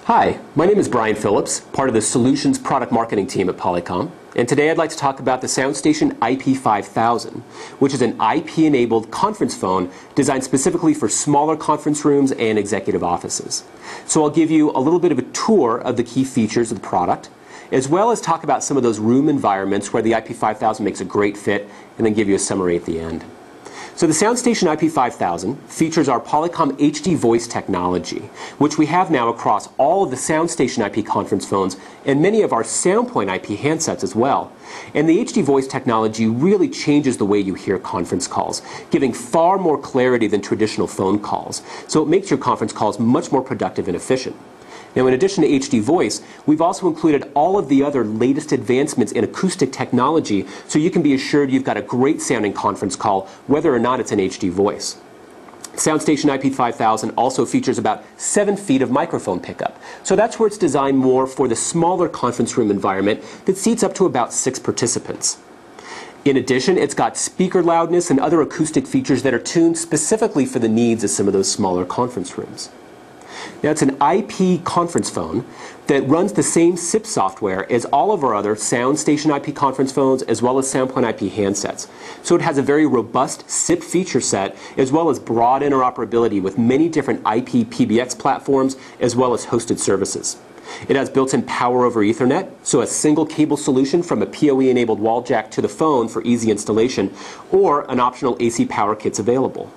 Hi, my name is Brian Phillips, part of the Solutions Product Marketing team at Polycom, and today I'd like to talk about the SoundStation IP5000, which is an IP-enabled conference phone designed specifically for smaller conference rooms and executive offices. So I'll give you a little bit of a tour of the key features of the product, as well as talk about some of those room environments where the IP5000 makes a great fit, and then give you a summary at the end. So the SoundStation IP5000 features our Polycom HD voice technology, which we have now across all of the SoundStation IP conference phones and many of our SoundPoint IP handsets as well. And the HD voice technology really changes the way you hear conference calls, giving far more clarity than traditional phone calls. So it makes your conference calls much more productive and efficient. Now, in addition to HD voice, we've also included all of the other latest advancements in acoustic technology, so you can be assured you've got a great sounding conference call, whether or not it's an HD voice. SoundStation IP5000 also features about 7 feet of microphone pickup, so that's where it's designed more for the smaller conference room environment that seats up to about 6 participants. In addition, it's got speaker loudness and other acoustic features that are tuned specifically for the needs of some of those smaller conference rooms. Now, it's an IP conference phone that runs the same SIP software as all of our other SoundStation IP conference phones as well as SoundPoint IP handsets. So it has a very robust SIP feature set as well as broad interoperability with many different IP PBX platforms as well as hosted services. It has built-in power over Ethernet, so a single cable solution from a PoE-enabled wall jack to the phone for easy installation, or an optional AC power kit's available.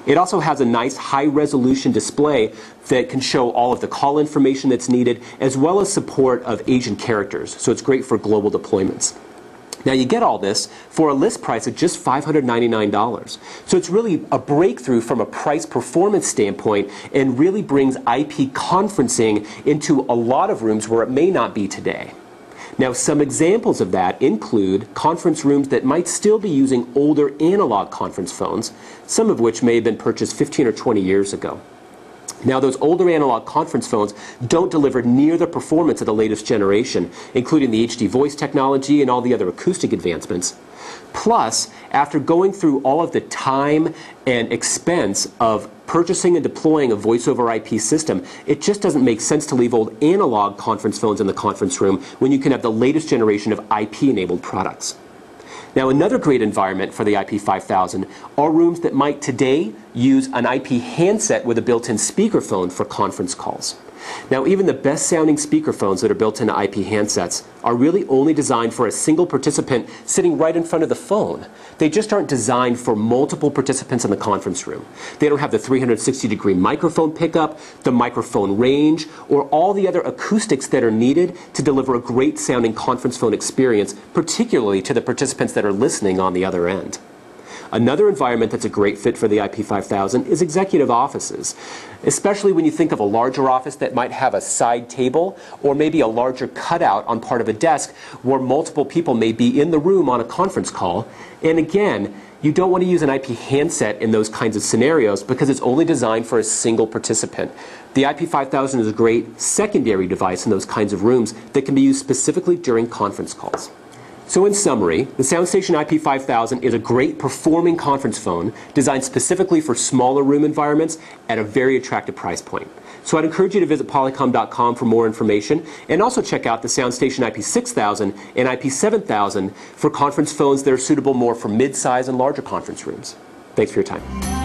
It also has a nice high-resolution display that can show all of the call information that's needed, as well as support of Asian characters, so it's great for global deployments. Now, you get all this for a list price of just $599. So it's really a breakthrough from a price-performance standpoint and really brings IP conferencing into a lot of rooms where it may not be today. Now, some examples of that include conference rooms that might still be using older analog conference phones, some of which may have been purchased 15 or 20 years ago. Now, those older analog conference phones don't deliver near the performance of the latest generation, including the HD voice technology and all the other acoustic advancements. Plus, after going through all of the time and expense of purchasing and deploying a voice over IP system, it just doesn't make sense to leave old analog conference phones in the conference room when you can have the latest generation of IP-enabled products. Now, another great environment for the IP5000 are rooms that might today use an IP handset with a built-in speakerphone for conference calls. Now, even the best sounding speakerphones that are built into IP handsets are really only designed for a single participant sitting right in front of the phone. They just aren't designed for multiple participants in the conference room. They don't have the 360-degree microphone pickup, the microphone range, or all the other acoustics that are needed to deliver a great sounding conference phone experience, particularly to the participants that are listening on the other end. Another environment that's a great fit for the IP5000 is executive offices, especially when you think of a larger office that might have a side table or maybe a larger cutout on part of a desk where multiple people may be in the room on a conference call. And again, you don't want to use an IP handset in those kinds of scenarios because it's only designed for a single participant. The IP5000 is a great secondary device in those kinds of rooms that can be used specifically during conference calls. So in summary, the SoundStation IP5000 is a great performing conference phone designed specifically for smaller room environments at a very attractive price point. So I'd encourage you to visit Polycom.com for more information, and also check out the SoundStation IP6000 and IP7000 for conference phones that are suitable more for mid-size and larger conference rooms. Thanks for your time.